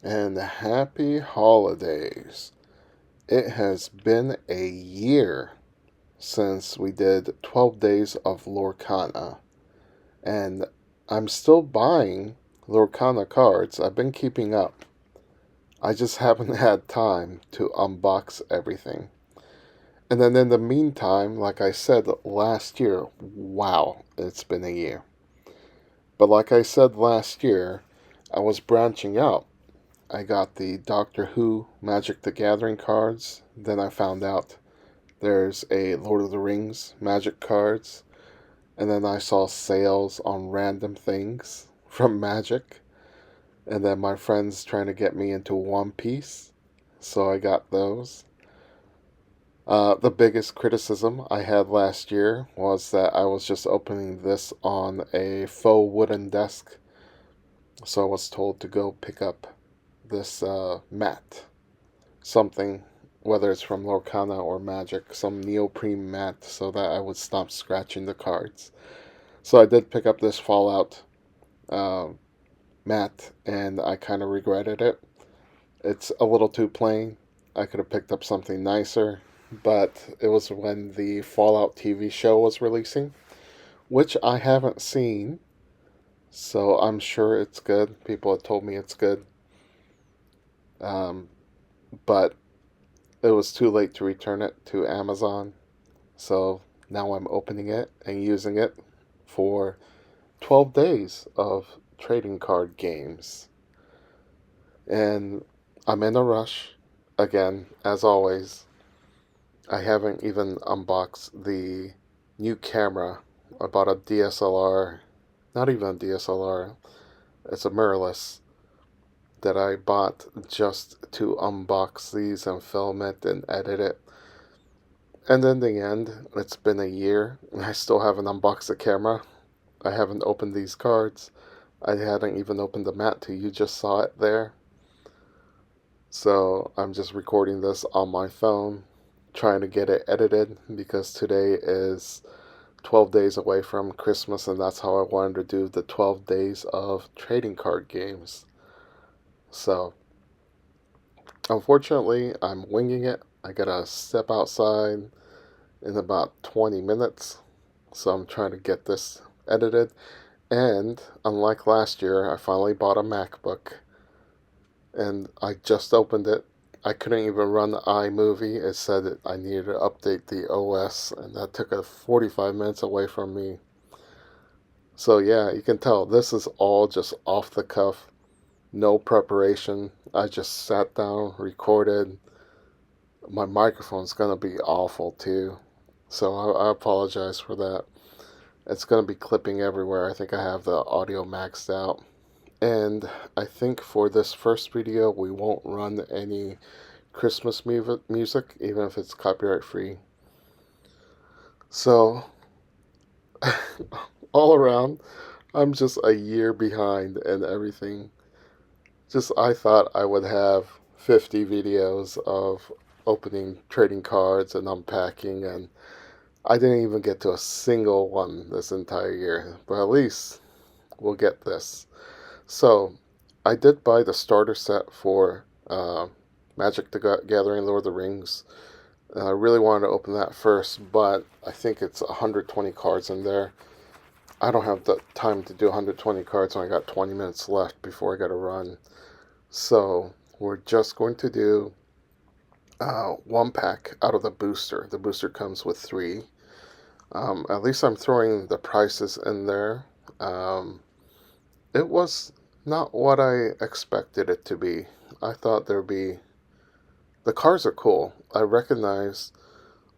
and happy holidays. It has been a year since we did 12 days of Lorcana, and I'm still buying Lorcana cards. I've been keeping up. I just haven't had time to unbox everything. And then in the meantime, like I said last year, wow, it's been a year. But like I said last year, I was branching out. I got the Doctor Who Magic the Gathering cards. Then I found out there's a Lord of the Rings Magic cards. And then I saw sales on random things from Magic. And then my friends trying to get me into One Piece. So I got those. The biggest criticism I had last year was that I was just opening this on a faux wooden desk. So I was told to go pick up this mat, something, whether it's from Lorcana or Magic, some neoprene mat so that I would stop scratching the cards. So I did pick up this Fallout uh, mat, and I kind of regretted it. It's a little too plain. I could have picked up something nicer, but it was when the Fallout TV show was releasing, which I haven't seen, so I'm sure it's good. People have told me it's good. Um, but it was too late to return it to Amazon, so now I'm opening it and using it for 12 days of trading card games. And I'm in a rush. Again, as always, I haven't even unboxed the new camera. I bought a DSLR, not even a DSLR, it's a mirrorless that I bought just to unbox these and film it and edit it. And in the end, it's been a year and I still haven't unboxed the camera. I haven't opened these cards. I hadn't even opened the mat till you just saw it there. So I'm just recording this on my phone, trying to get it edited because today is 12 days away from Christmas, and that's how I wanted to do the 12 days of trading card games. So unfortunately, I'm winging it. I gotta step outside in about 20 minutes, so I'm trying to get this edited. And unlike last year, I finally bought a MacBook and I just opened it. I couldn't even run the iMovie. It said that I needed to update the OS, and that took a 45 minutes away from me. So, yeah, you can tell this is all just off the cuff, no preparation. I just sat down, recorded. My microphone's going to be awful too, so I apologize for that. It's going to be clipping everywhere. I think I have the audio maxed out. And I think for this first video, we won't run any Christmas music, even if it's copyright free. So, all around, I'm just a year behind and everything. Just I thought I would have 50 videos of opening trading cards and unpacking, and I didn't even get to a single one this entire year. But at least we'll get this. So, I did buy the starter set for Magic the Gathering Lord of the Rings. I really wanted to open that first, but I think it's 120 cards in there. I don't have the time to do 120 cards when I got 20 minutes left before I got to run. So we're just going to do one pack out of the booster. The booster comes with three. At least I'm throwing the prices in there. It was not what I expected it to be. I thought there'd be. The cards are cool. I recognize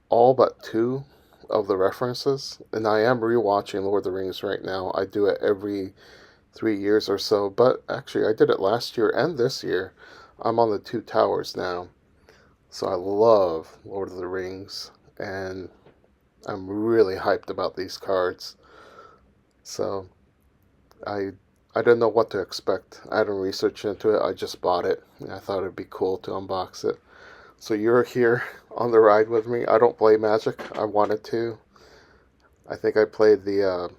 all but two of the references, and I am rewatching Lord of the Rings right now. I do it every 3 years or so, but actually, I did it last year and this year. I'm on the Two Towers now, so I love Lord of the Rings, and I'm really hyped about these cards. So I I didn't know what to expect. I hadn't researched into it. I just bought it, and I thought it'd be cool to unbox it. So you're here on the ride with me. I don't play Magic. I wanted to. I think I played the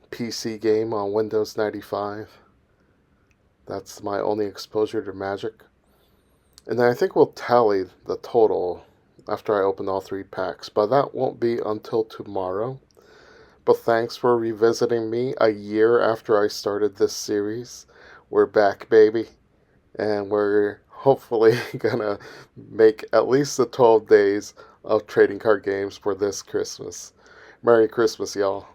PC game on Windows 95. That's my only exposure to Magic. And I think we'll tally the total after I open all 3 packs, but that won't be until tomorrow. But thanks for revisiting me a year after I started this series. We're back, baby. And we're hopefully gonna make at least the 12 days of trading card games for this Christmas. Merry Christmas, y'all.